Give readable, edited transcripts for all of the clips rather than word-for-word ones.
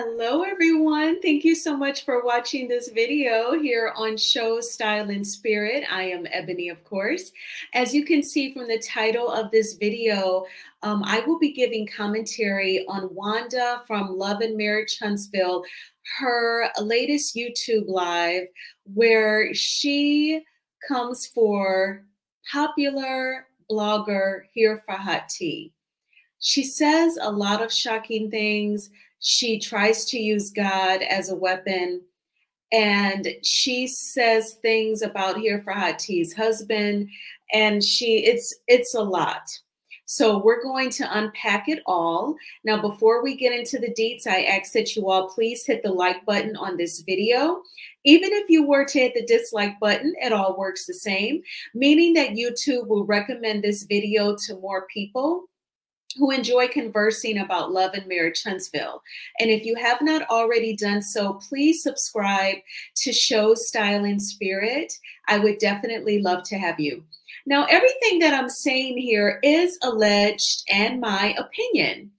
Hello, everyone. Thank you so much for watching this video here on Show Style and Spirit. I am Ebony, of course. As you can see from the title of this video, I will be giving commentary on Wanda from Love and Marriage Huntsville, her latest YouTube live, where she comes for popular blogger H4HT's. She says a lot of shocking things. She tries to use God as a weapon, and she says things about H4HT's husband, and it's a lot. So we're going to unpack it all. Now, before we get into the deets, I ask that you all please hit the like button on this video. Even if you were to hit the dislike button, it all works the same, meaning that YouTube will recommend this video to more people who enjoy conversing about Love and Marriage Huntsville. And if you have not already done so, please subscribe to Show Style and Spirit. I would definitely love to have you. Now, everything that I'm saying here is alleged and my opinion.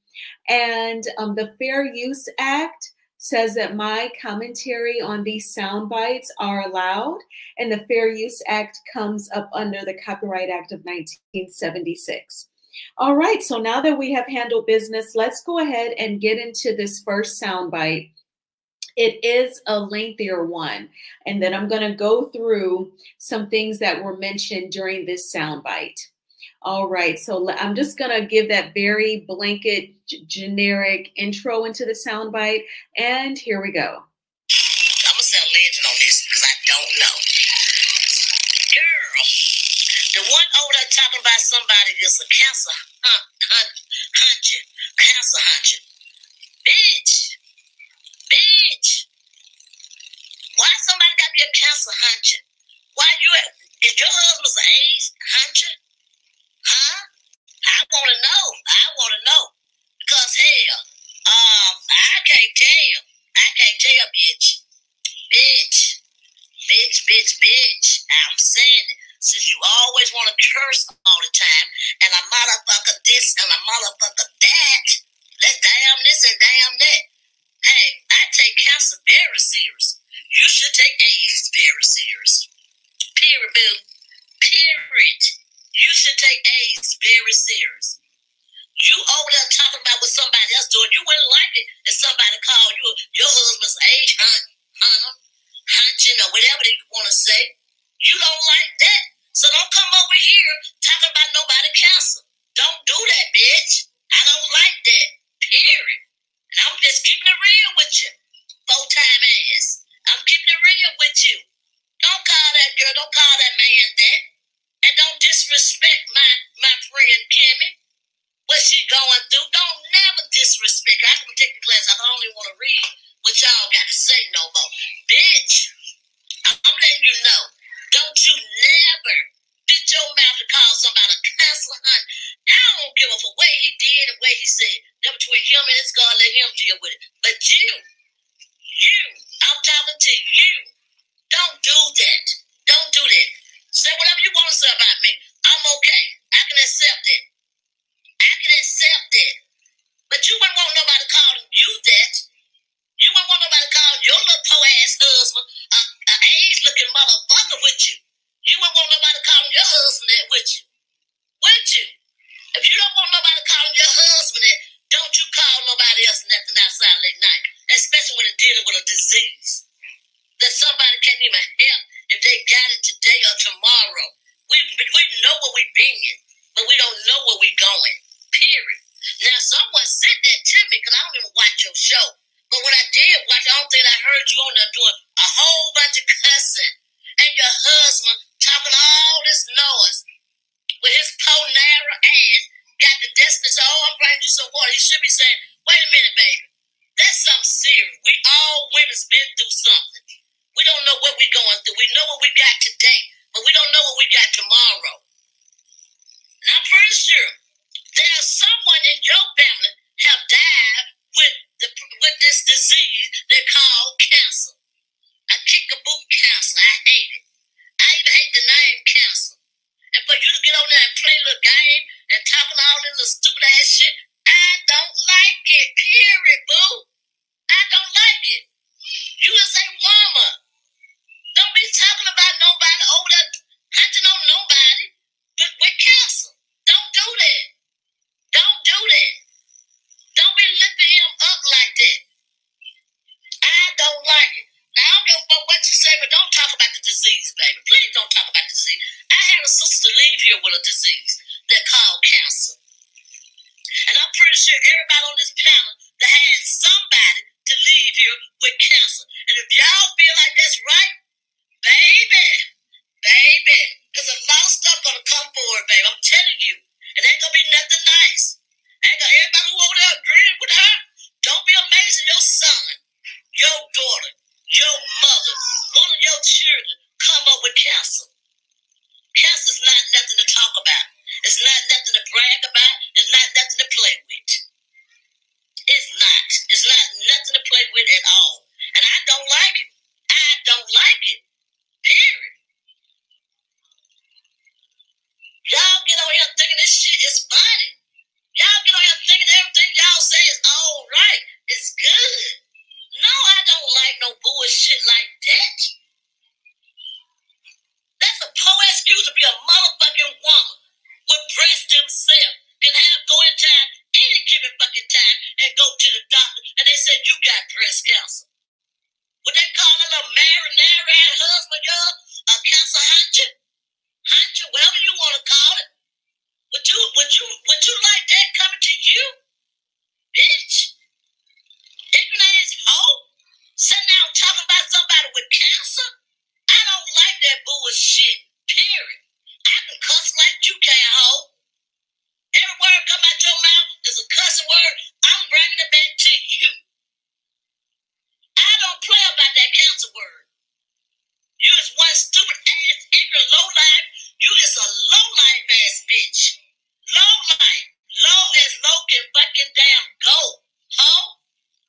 And the Fair Use Act says that my commentary on these sound bites are allowed, and the Fair Use Act comes up under the Copyright Act of 1976. All right, so now that we have handled business, let's go ahead and get into this first soundbite. It is a lengthier one, and then I'm going to go through some things that were mentioned during this soundbite. All right, so I'm just going to give that very blanket, generic intro into the soundbite, and here we go. I'm going to say a legend on this because I don't know. Girl, the one over there talking about somebody is a cancer hunching. Cancer hunching. Bitch. Why somebody got to be a cancer hunching? Why you at? Is your husband's an AIDS huncher? Huh? I want to know. Because hell, I can't tell. Bitch. I'm saying it. Since you always want to curse all the time, and a motherfucker this and a motherfucker that, let's damn this and damn that. Hey, I take cancer very serious. You should take AIDS very serious. Period, boo. Period. You should take AIDS very serious. You over there talking about what somebody else doing. You wouldn't like it if somebody called you your husband's age hunching or whatever they want to say. You don't like that. So don't come over here talking about nobody cancer. Don't do that, bitch. I don't like that. Period. And I'm just keeping it real with you. Full-time ass. I'm keeping it real with you. Don't call that girl, don't call that man that. And don't disrespect my friend Kimmy. What she going through. Don't never disrespect her. I can take the class. I don't even want to read what y'all got to say no more. Bitch, I'm letting you know. Don't you never get your mouth to call somebody a cancer hunt. I don't give a fuck what he did and what he said. That between him and his God, let him deal with it. But you, I'm talking to you. Don't do that. Don't do that. Say whatever you want to say about me. I'm okay. I can accept it. But you wouldn't want nobody calling you that. You wouldn't want nobody calling your little po-ass husband a age-looking motherfucker with you. You wouldn't want nobody calling your husband that with you. Would you? If you don't want nobody calling your husband that, don't you call nobody else nothing outside late night. Especially when it's dealing with a disease that somebody can't even help if they got it today or tomorrow. We know where we've been, but we don't know where we're going. Period. Now, someone said that to me because I don't even watch your show. But when I did watch, I don't think I heard you on there doing a whole bunch of cussing. And your husband talking all this noise with his poor narrow ass, got the destiny, so, oh, I'm bringing you some water. He should be saying, wait a minute, baby. That's something serious. We all women's been through something. We don't know what we're going through. We know what we got today, but we don't know what we got tomorrow. And I'm pretty sure there's someone in your family have died with this disease they call cancer. I kick a boot cancer. I hate it. I even hate the name cancer. And for you to get on there and play a little game and talking all this little stupid ass shit, I don't like it. Period, boo. I don't warrior with cancer. And if y'all feel like that's right, baby, there's a lot of stuff gonna come forward, baby. I'm telling you. It ain't gonna be nothing nice. Ain't gonna everybody who over there agreeing with her. Don't be amazing your son, your daughter, your mother, one of your children come up with cancer. Cancer's not nothing to talk about. It's not nothing to brag about. It's not nothing to play with. It's not. It's not nothing to play with at all. And I don't like it. I don't like it. Period. Y'all get on here thinking this shit is funny. Y'all get on here thinking everything y'all say is all right. It's good. No, I don't like no bullshit like that. That's a poor excuse to be a motherfucking woman with breast themselves. Can have go in time any given fucking time and go to the doctor and they said you got breast cancer. Would they call a little marinara husband, y'all? A cancer hunter? Hunter, whatever you want to call it. Would you like that coming to you? Bitch. Ignorant ass hoe. Sitting down talking about somebody with cancer? I don't like that bullshit. Period. I can cuss like you can, hoe. Every word come out your mouth is a cussing word. I'm bringing it back to you. I don't play about that cancer word. You is one stupid ass, ignorant, low life. You is a low life ass bitch. Low life. Low as low can fucking damn go. Hoe.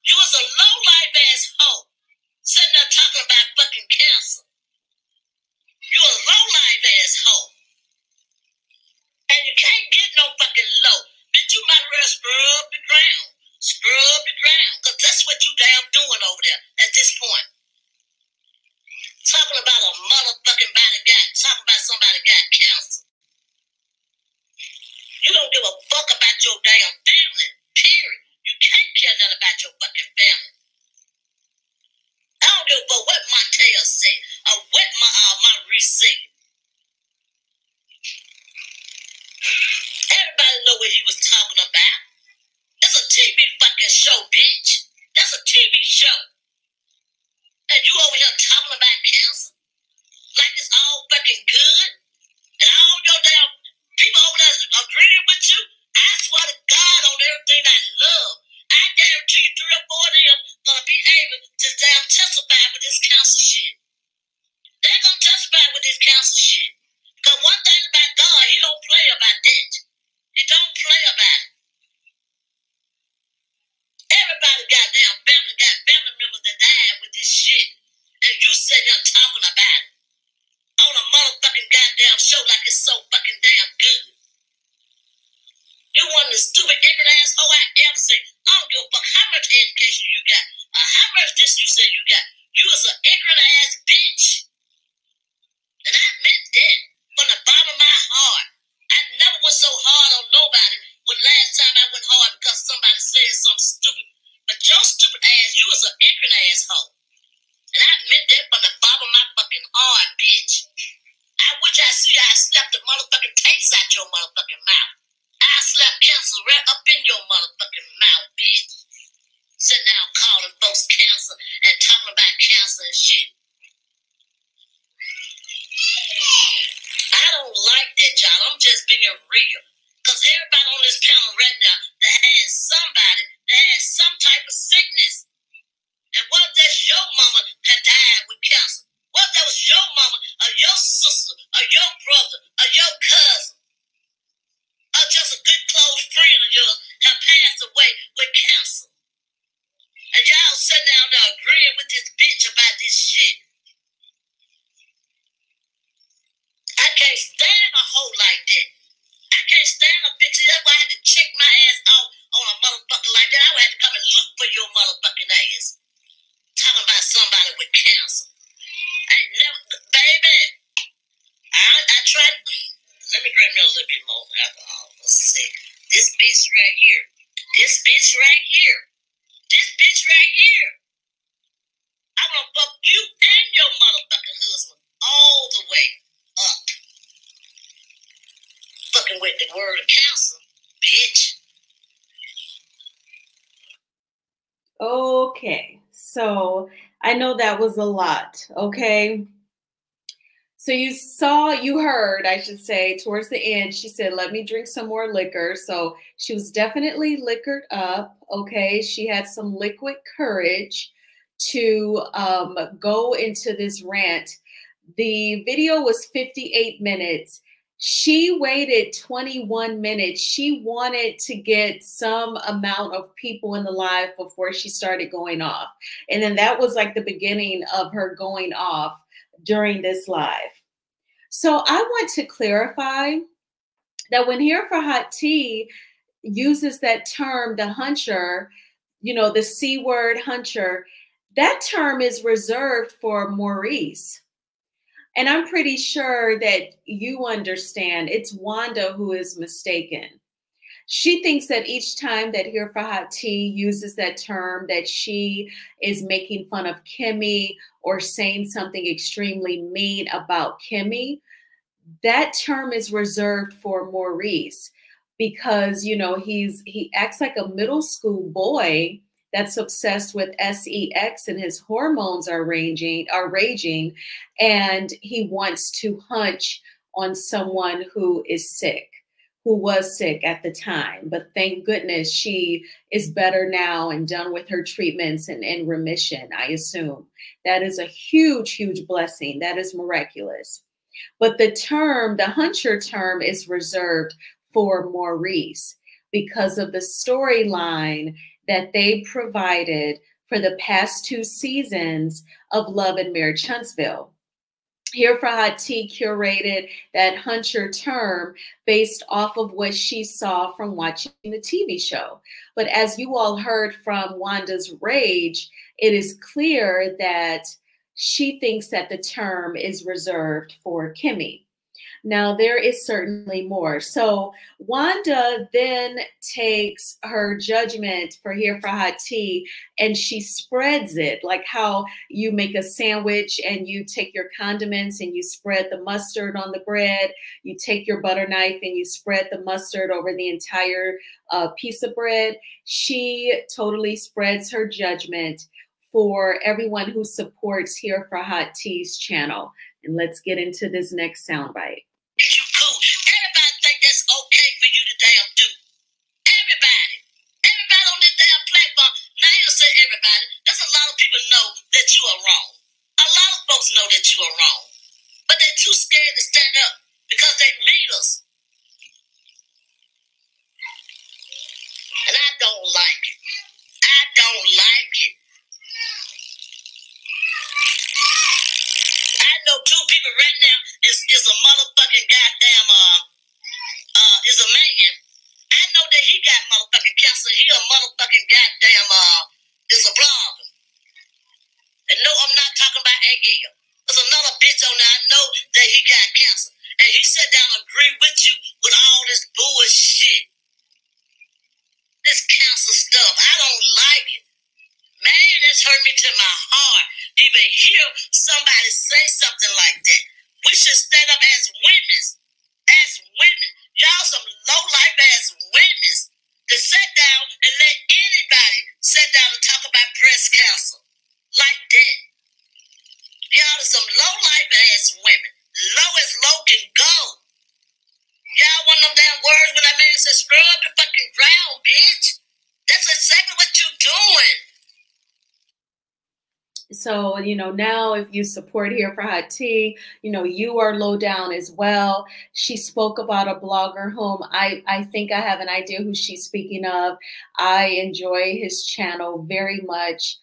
You is a low life ass hoe. Sitting there talking about fucking cancer. You a low life ass hoe. And you can't get no fucking low. Bitch, you might as well scrub the ground. Scrub the ground. Because that's what you damn doing over there at this point. Talking about a motherfucking talking about somebody got cancer. You don't give a fuck about your damn family. Period. You can't care nothing about your fucking family. I don't give a fuck what Montel said or what my Reese said. Everybody know what he was talking about. It's a TV fucking show, bitch. That's a TV show. And you over here talking about cancer? Like it's all fucking good? And all your damn people over there agreeing with you? I swear to God on everything I love. I guarantee you 3 or 4 of them gonna be able to damn testify with this cancer shit. They're gonna testify with this cancer shit. Because one thing about God, he don't play about that. He don't play about it. Everybody got family members that died with this shit. And you sitting there talking about it. On a motherfucking goddamn show like it's so fucking damn good. You one of the stupid ignorant ass hoe I ever seen. I don't give a fuck how much education you got. Or how much this you say you got. You was an ignorant ass bitch. And I meant that from the bottom of my heart. I never went so hard on nobody when last time I went hard because somebody said something stupid. But your stupid ass, you was an ignorant asshole. And I meant that from the bottom of my fucking heart, bitch. I wish I slapped the motherfucking taste out your motherfucking mouth. I slapped cancer right up in your motherfucking mouth, bitch. Sitting down calling folks cancer and talking about cancer and shit. I don't like that, y'all. I'm just being real. Because everybody on this panel right now that has somebody that has some type of sickness. And what if that's your mama had died with cancer? What if that was your mama or your sister or your brother or your cousin or just a good close friend of yours have passed away with cancer? And y'all sitting down there agreeing with this bitch about this shit. I can't stand a hoe like that. I can't stand a bitch. That's why I had to check my ass out on a motherfucker like that. I would have to come and look for your motherfucking ass. Talking about somebody with cancer. I ain't never, baby. I tried. Let me grab me a little bit more alcohol. Let's see. This bitch right here. This bitch right here. This bitch right here. I want to fuck you and your motherfucking husband all the way up. Fucking with the word cancer, bitch. Oh, Okay, so I know that was a lot. Okay. So you heard, I should say, towards the end, she said, let me drink some more liquor. So she was definitely liquored up. Okay. She had some liquid courage to go into this rant. The video was 58 minutes. She waited 21 minutes. She wanted to get some amount of people in the live before she started going off. And then that was like the beginning of her going off during this live. So I want to clarify that when Here for Hot Tea uses that term, the huncher, the C word huncher, that term is reserved for Maurice. And I'm pretty sure that you understand it's Wanda who is mistaken. She thinks that each time that Here for Hot Tea uses that term, that she is making fun of Kimmy or saying something extremely mean about Kimmy. That term is reserved for Maurice because, he acts like a middle school boy that's obsessed with sex and his hormones are raging, and he wants to hunch on someone who is sick, who was sick at the time. But thank goodness she is better now and done with her treatments and in remission, I assume. That is a huge, huge blessing. That is miraculous. But the huncher term is reserved for Maurice because of the storyline that they provided for the past 2 seasons of Love and Marriage Huntsville. Here for Hot Tea curated that huncher term based off of what she saw from watching the TV show. But as you all heard from Wanda's rage, it is clear that she thinks that the term is reserved for Kimmy. Now, there is certainly more. So Wanda then takes her judgment for Here for Hot Tea and she spreads it like how you make a sandwich and you take your condiments and you spread the mustard on the bread. You take your butter knife and you spread the mustard over the entire piece of bread. She totally spreads her judgment for everyone who supports Here for Hot Tea's channel. And let's get into this next soundbite. You cool. Everybody think that's okay for you to damn do. Everybody. Everybody on this damn platform. Now you say everybody. There's a lot of people know that you are wrong. A lot of folks know that you are wrong. But they're too scared to stand up because they leaders. And I don't like it. I don't like it. I know 2 people right now is a motherfucking goddamn is a man. I know that he got motherfucking cancer. He a motherfucking goddamn is a blogger. And no, I'm not talking about Agil. There's another bitch on there. I know that he got cancer. And he sat down and agreed with you with all this bullshit. This cancer stuff. I don't like it. Man, that's hurt me to my heart. Even hear somebody say something like that. We should stand up as women. As women. Y'all some low-life ass women to sit down and let anybody sit down and talk about breast cancer. Like that. Y'all are some low-life ass women. Low as low can go. Y'all want them damn words when I mean to scrub the fucking ground, bitch. That's exactly what you're doing. So, now if you support Here for Hot Tea, you are low down as well. She spoke about a blogger whom I think I have an idea who she's speaking of. I enjoy his channel very much.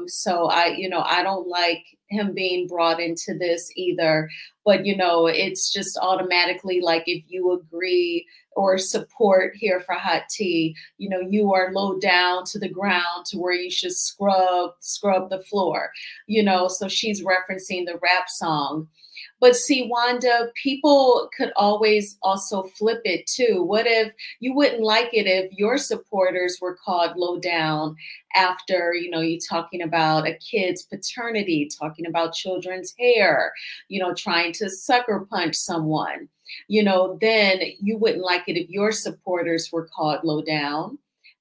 So I don't like him being brought into this either. But, it's just automatically like if you agree or support Here for Hot Tea, you are low down to the ground to where you should scrub the floor, so she's referencing the rap song. But see, Wanda, people could always also flip it too. What if you wouldn't like it if your supporters were called low down after, you talking about a kid's paternity, talking about children's hair, trying to sucker punch someone, then you wouldn't like it if your supporters were called low down.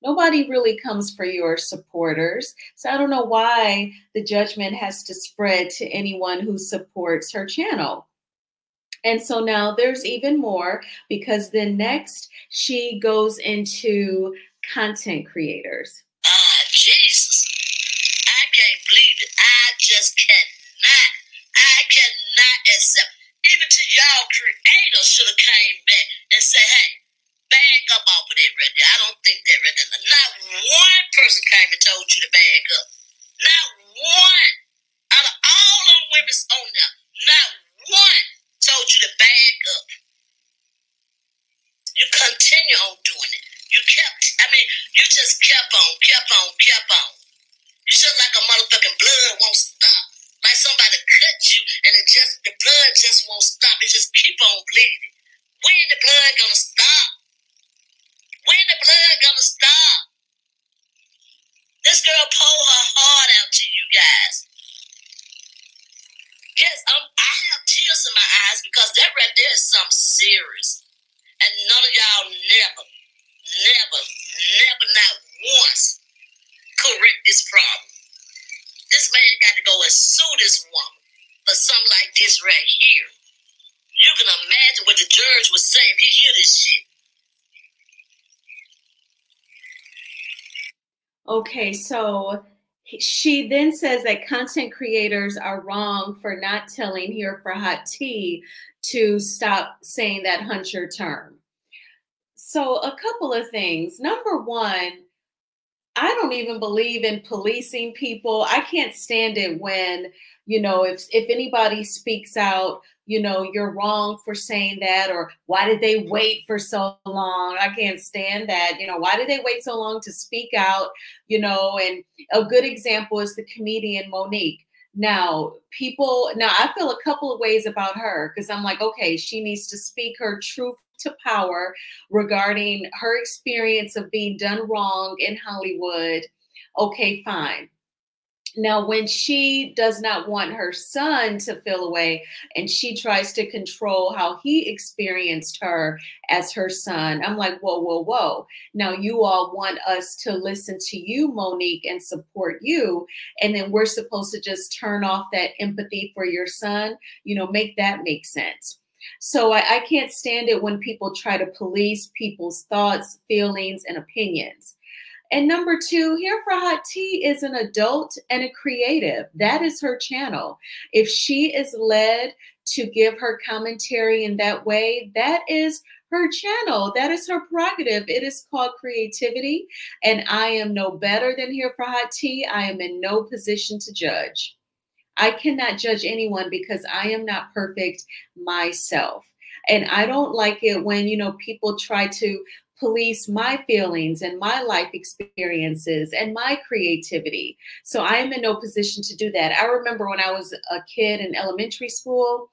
Nobody really comes for your supporters. So I don't know why the judgment has to spread to anyone who supports her channel. And so now there's even more, because then next she goes into content creators. Jesus, I can't believe it. I just cannot. I cannot accept. Even to y'all creators should have came back and said, hey, back up off of that right there. I don't think that right there. Not one person came and told you to back up. Not one. Out of all them women on there, not one told you to back up. You continue on doing it. You just kept on. You just like a motherfucking blood won't stop. Like somebody cut you and the blood just won't stop. It just keep on bleeding. When the blood gonna stop? When the blood gonna stop? This girl pulled her heart out to you guys. Yes, I have tears in my eyes because that right there is something serious. And none of y'all never, not once correct this problem. This man got to go and sue this woman for something like this right here. You can imagine what the judge would say if he hear this shit. Okay, so she then says that content creators are wrong for not telling H4HT to stop saying that huncher term. So a couple of things. Number one, I don't even believe in policing people. I can't stand it when, if anybody speaks out, you're wrong for saying that, or why did they wait for so long? I can't stand that. Why did they wait so long to speak out? And a good example is the comedian Monique. Now, I feel a couple of ways about her, because I'm like, okay, she needs to speak her truth to power regarding her experience of being done wrong in Hollywood. Okay, fine. Now, when she does not want her son to feel away and she tries to control how he experienced her as her son, I'm like, whoa, whoa, whoa. Now, you all want us to listen to you, Monique, and support you. And then we're supposed to just turn off that empathy for your son, make that make sense. So I can't stand it when people try to police people's thoughts, feelings, and opinions. And number two, H4HT is an adult and a creative. That is her channel. If she is led to give her commentary in that way, that is her channel. That is her prerogative. It is called creativity. And I am no better than H4HT. I am in no position to judge. I cannot judge anyone because I am not perfect myself. And I don't like it when, people try to police my feelings and my life experiences and my creativity. So I am in no position to do that. I remember when I was a kid in elementary school,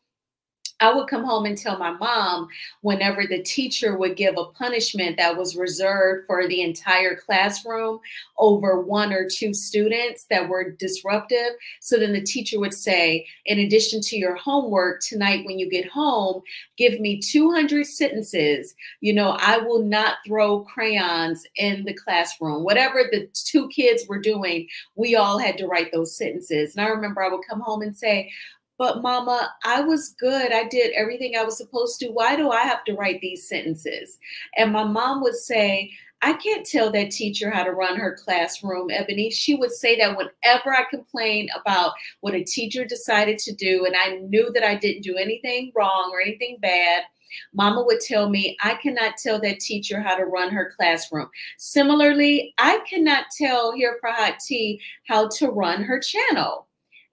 I would come home and tell my mom whenever the teacher would give a punishment that was reserved for the entire classroom over one or two students that were disruptive. So then the teacher would say, in addition to your homework tonight, when you get home, give me 200 sentences. I will not throw crayons in the classroom. Whatever the two kids were doing, we all had to write those sentences. And I remember I would come home and say, but Mama, I was good. I did everything I was supposed to. Why do I have to write these sentences? And my mom would say, I can't tell that teacher how to run her classroom, Ebony. She would say that whenever I complained about what a teacher decided to do, and I knew that I didn't do anything wrong or anything bad, Mama would tell me, I cannot tell that teacher how to run her classroom. Similarly, I cannot tell H4HT how to run her channel.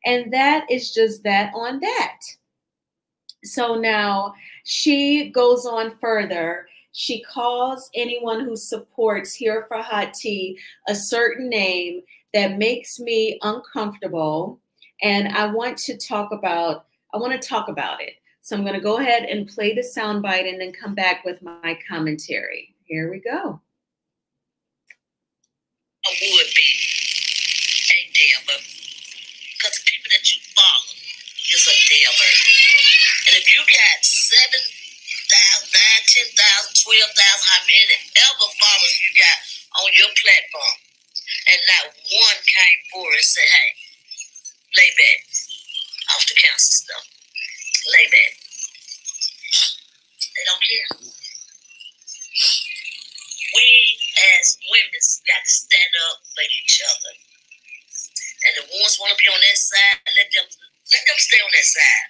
And that is just that on that. So now she goes on further. She calls anyone who supports H4HT a certain name that makes me uncomfortable. And I want to talk about it. So I'm going to go ahead and play the soundbite and then come back with my commentary. Here we go. I would be a devil. Because the people that you follow is a devil. And if you got 7,000, 9,000, 10,000, 12,000, how many ever followers you got, on your platform, and not one came forward and said, hey, lay back off the cancer stuff. Lay back. They don't care. We as women got to stand up for each other. And the ones want to be on that side, let them stay on that side.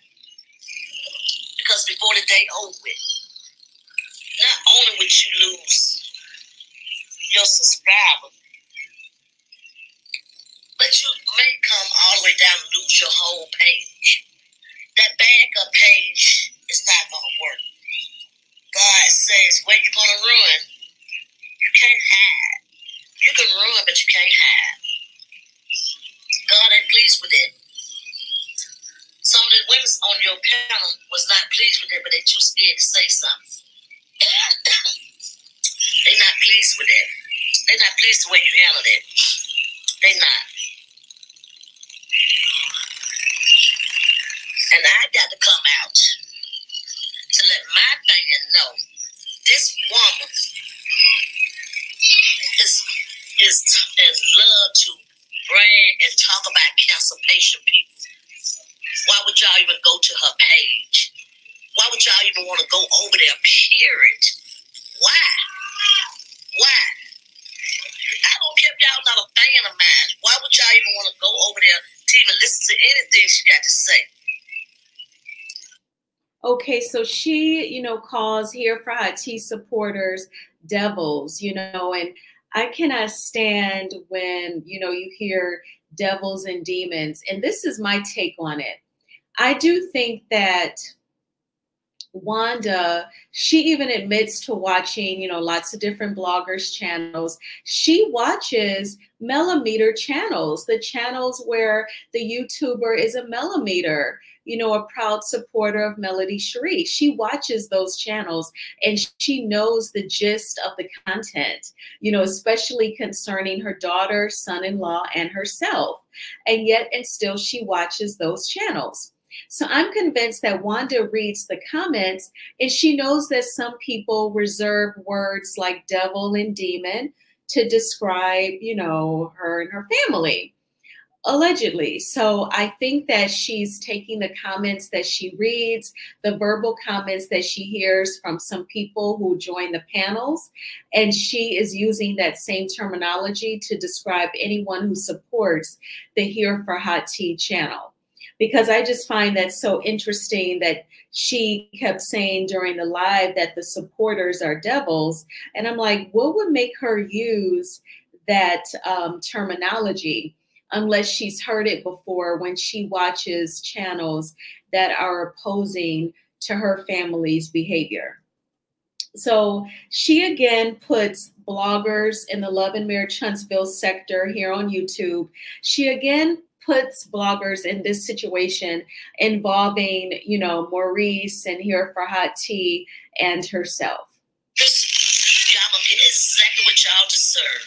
Because before the day over with, not only would you lose your subscriber, but you may come all the way down and lose your whole page. That backup page is not going to work. God says, where you going to run, you can't hide. You can run, but you can't hide. God ain't pleased with it. Some of the women on your panel was not pleased with it, but they too scared to say something. They not pleased with that. They not pleased the way you handled it. They not. And I got to come out to let my fan know this woman is love to brag and talk about cancer patient people. Why would y'all even go to her page? Why would y'all even want to go over there, period? Why? Why? I don't care if y'all not a fan of mine. Why would y'all even want to go over there to even listen to anything she got to say? Okay, so she, calls H4HT's supporters devils, and I cannot stand when, you hear devils and demons. And this is my take on it. I do think that Wanda, she even admits to watching, lots of different bloggers' channels. She watches millimeter channels, the channels where the YouTuber is a millimeter, a proud supporter of Melody Cherie. She watches those channels and she knows the gist of the content, especially concerning her daughter, son-in-law, and herself. And yet, and still she watches those channels. So I'm convinced that Wanda reads the comments and she knows that some people reserve words like devil and demon to describe, her and her family, allegedly. So I think that she's taking the comments that she reads, the verbal comments that she hears from some people who join the panels, and she is using that same terminology to describe anyone who supports the H4HT channel. Because I just find that so interesting that she kept saying during the live that the supporters are devils. And I'm like, what would make her use that terminology unless she's heard it before when she watches channels that are opposing to her family's behavior? So she again puts bloggers in the Love and Marriage Huntsville sector here on YouTube. She again puts bloggers in this situation involving, Maurice and H4HT and herself. Y'all gonna get exactly what y'all deserve.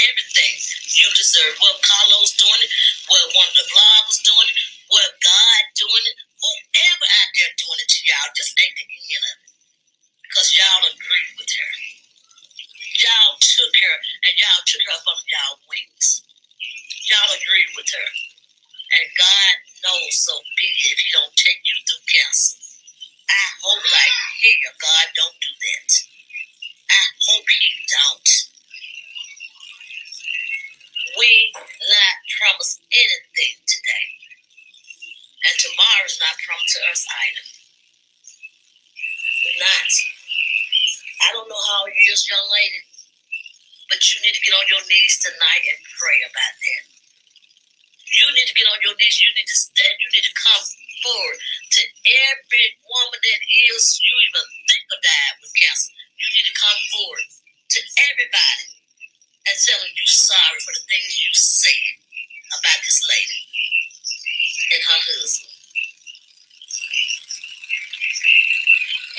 Everything you deserve. What Carlos doing it, what one of the bloggers doing it, what God doing it, whoever out there doing it to y'all, just ain't the end of it. Because y'all agreed with her. Y'all took her and y'all took her up under y'all wings. Y'all agreed with her. And God knows, so be it if he don't take you through cancer. I hope like, here, God, don't do that. I hope he don't. We not promised anything today. And tomorrow's not promised to us either. We're not. I don't know how it is, young lady, but you need to get on your knees tonight and pray about that. You need to get on your knees. You need to stand. You need to come forward to every woman that is, you even think of dying with cancer. You need to come forward to everybody and tell them you're sorry for the things you said about this lady and her husband.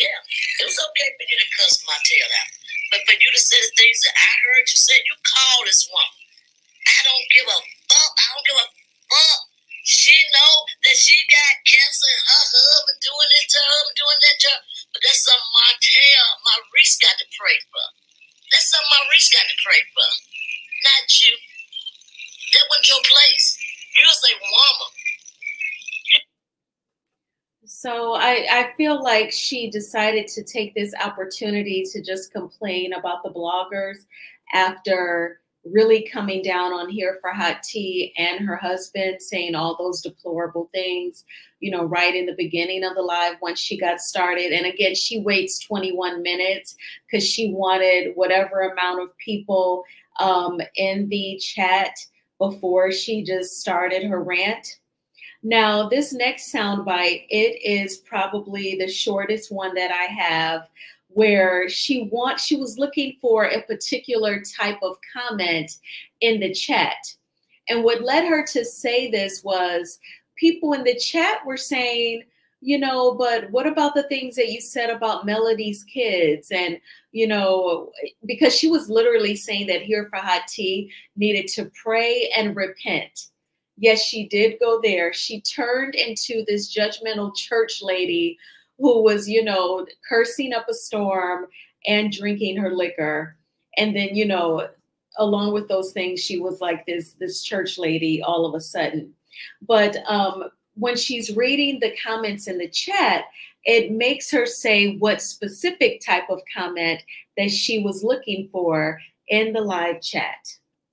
Yeah, it was okay for you to cuss my tail out. But for you to say the things that I heard you say, you call this woman. I don't give a fuck. I don't give a fuck. She know that she got cancer and her husband doing this to her, doing that to her. But that's something my Reese got to pray for. That's something Maurice got to pray for, not you. That wasn't your place. You're a woman. So I feel like she decided to take this opportunity to just complain about the bloggers after really coming down on Here for Hot Tea and her husband saying all those deplorable things, you know, right in the beginning of the live once she got started. And again, she waits 21 minutes because she wanted whatever amount of people in the chat before she just started her rant. Now, this next soundbite, it is probably the shortest one that I have, where she was looking for a particular type of comment in the chat. And what led her to say this was people in the chat were saying, you know, but what about the things that you said about Melody's kids? And, you know, because she was literally saying that Here for Hot Tea needed to pray and repent. Yes, she did go there. She turned into this judgmental church lady who was, you know, cursing up a storm and drinking her liquor. And then, you know, along with those things, she was like this church lady all of a sudden. But when she's reading the comments in the chat, it makes her say what specific type of comment that she was looking for in the live chat.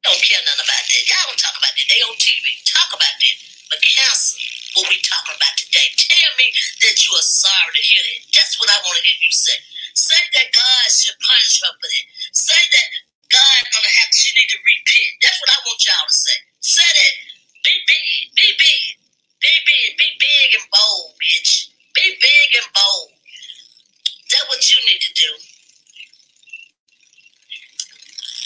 Don't care nothing about that. Y'all don't talk about that. They on TV. Talk about that. But cancel what we talking about today. Tell me that you are sorry to hear that. That's what I want to hear you say. Say that God should punish her for that. Say that God gonna have, she need to repent. That's what I want y'all to say. Say that. Be big. Be big. Be big. Be big and bold, bitch. Be big and bold. That's what you need to do.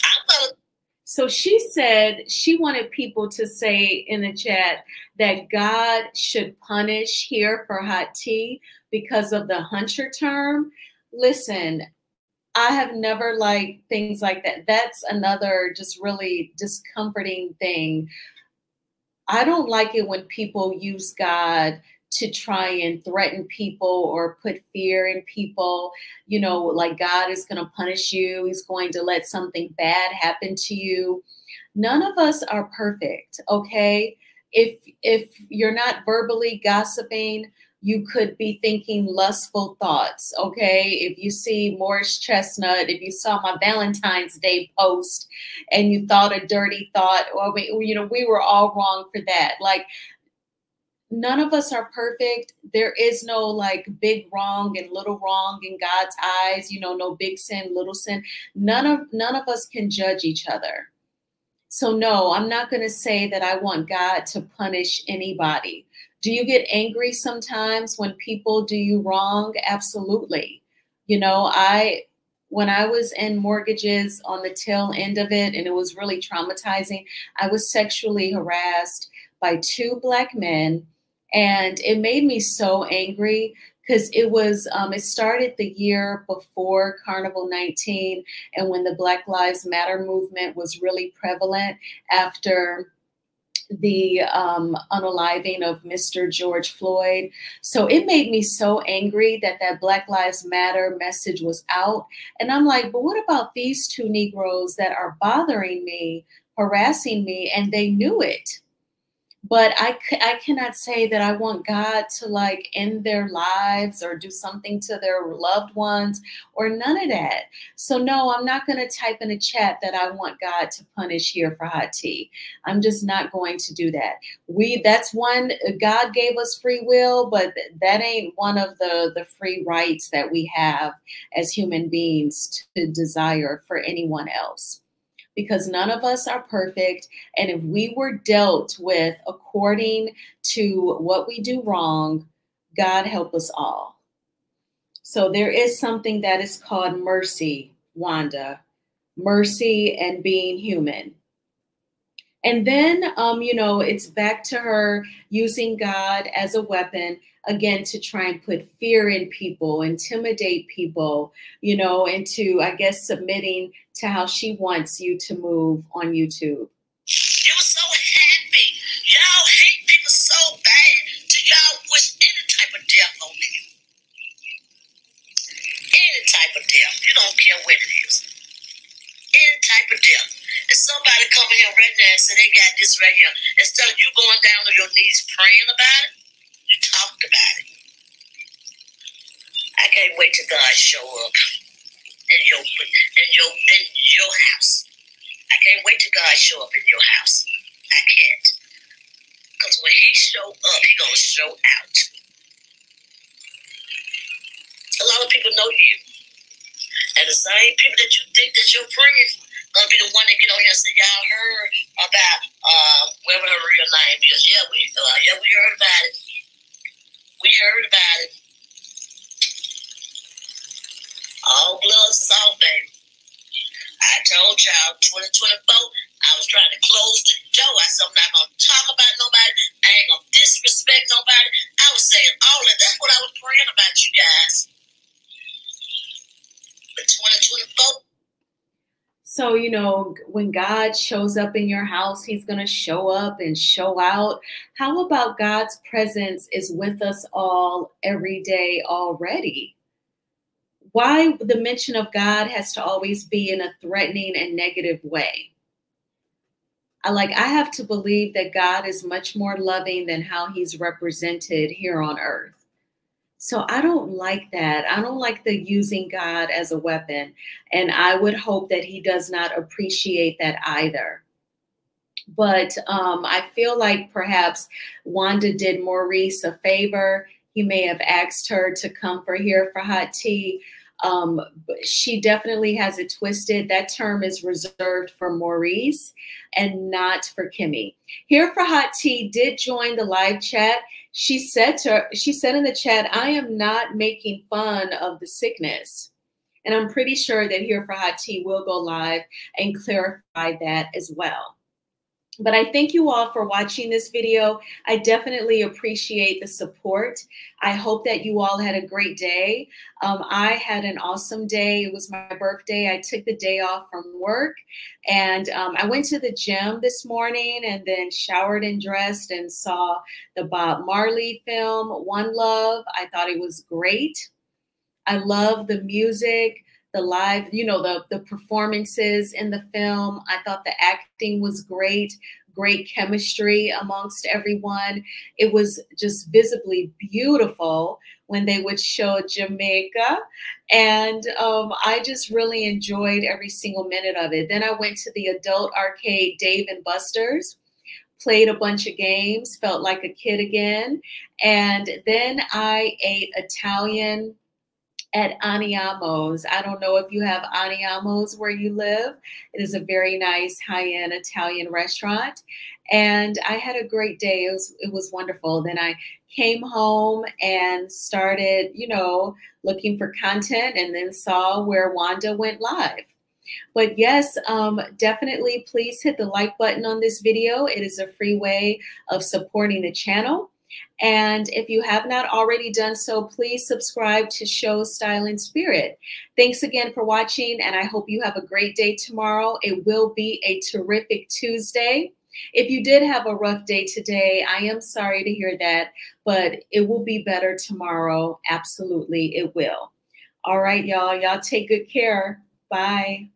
I'm gonna. So she said she wanted people to say in the chat that God should punish Here for Hot Tea because of the hunter term. Listen, I have never liked things like that. That's another just really discomforting thing. I don't like it when people use God to try and threaten people or put fear in people, you know, like God is going to punish you. He's going to let something bad happen to you. None of us are perfect, okay? If you're not verbally gossiping, you could be thinking lustful thoughts, okay? If you see Morris Chestnut, if you saw my Valentine's Day post and you thought a dirty thought, or you know, we were all wrong for that. Like, none of us are perfect. There is no like big wrong and little wrong in God's eyes, you know, no big sin, little sin. None of us can judge each other. So no, I'm not going to say that I want God to punish anybody. Do you get angry sometimes when people do you wrong? Absolutely. You know, when I was in mortgages on the tail end of it, and it was really traumatizing, I was sexually harassed by 2 Black men. And it made me so angry because it started the year before Carnival 19 and when the Black Lives Matter movement was really prevalent after the unaliving of Mr. George Floyd. So it made me so angry that Black Lives Matter message was out. And I'm like, but what about these 2 Negroes that are bothering me, harassing me, and they knew it? But I cannot say that I want God to like end their lives or do something to their loved ones or none of that. So no, I'm not going to type in a chat that I want God to punish Here for Hot Tea. I'm just not going to do that. That's one, God gave us free will, but that ain't one of the free rights that we have as human beings to desire for anyone else. Because none of us are perfect. And if we were dealt with according to what we do wrong, God help us all. So there is something that is called mercy, Wanda. Mercy and being human. And then, you know, it's back to her using God as a weapon, again, to try and put fear in people, intimidate people, you know, into, I guess, submitting to how she wants you to move on YouTube. You were so happy. Y'all hate people so bad till y'all wish any type of death on them. Any type of death. You don't care what it is. right there and say they got this right here. Instead of you going down on your knees praying about it, you talked about it. I can't wait till God show up in your house. I can't wait till God show up in your house. I can't. Because when he show up, he gonna show out. A lot of people know you. And the same people that you think that's your friends gonna be the one that get on here and say, y'all heard about whatever her real name is. Yeah, we heard about it. We heard about it. All gloves is off, baby. I told y'all 2024, I was trying to close the door. I said, I'm not going to talk about nobody. I ain't going to disrespect nobody. I was saying all that. That's what I was praying about, you guys. But 2024. So, you know, when God shows up in your house, he's going to show up and show out. How about God's presence is with us all every day already? Why the mention of God has to always be in a threatening and negative way? I have to believe that God is much more loving than how he's represented here on earth. So I don't like that. I don't like the using God as a weapon. And I would hope that he does not appreciate that either. But I feel like perhaps Wanda did Maurice a favor. He may have asked her to come for Here for Hot Tea. But she definitely has it twisted. That term is reserved for Maurice and not for Kimmy. Here for Hot Tea did join the live chat. She said in the chat, I am not making fun of the sickness. And I'm pretty sure that Here for Hot Tea will go live and clarify that as well. But I thank you all for watching this video. I definitely appreciate the support. I hope that you all had a great day. I had an awesome day. It was my birthday. I took the day off from work and I went to the gym this morning and then showered and dressed and saw the Bob Marley film, One Love. I thought it was great. I love the music, the live, you know, the performances in the film. I thought the acting was great chemistry amongst everyone. It was just visibly beautiful when they would show Jamaica. And I just really enjoyed every single minute of it. Then I went to the adult arcade, Dave and Buster's, played a bunch of games, felt like a kid again. And then I ate Italian at Aniamo's. I don't know if you have Aniamo's where you live. It is a very nice high-end Italian restaurant. And I had a great day. It was wonderful. Then I came home and started, you know, looking for content and then saw where Wanda went live. But yes, definitely please hit the like button on this video. It is a free way of supporting the channel. And if you have not already done so, please subscribe to Show Style and Spirit. Thanks again for watching, and I hope you have a great day tomorrow. It will be a terrific Tuesday. If you did have a rough day today, I am sorry to hear that, but it will be better tomorrow. Absolutely, it will. All right, y'all. Y'all take good care. Bye.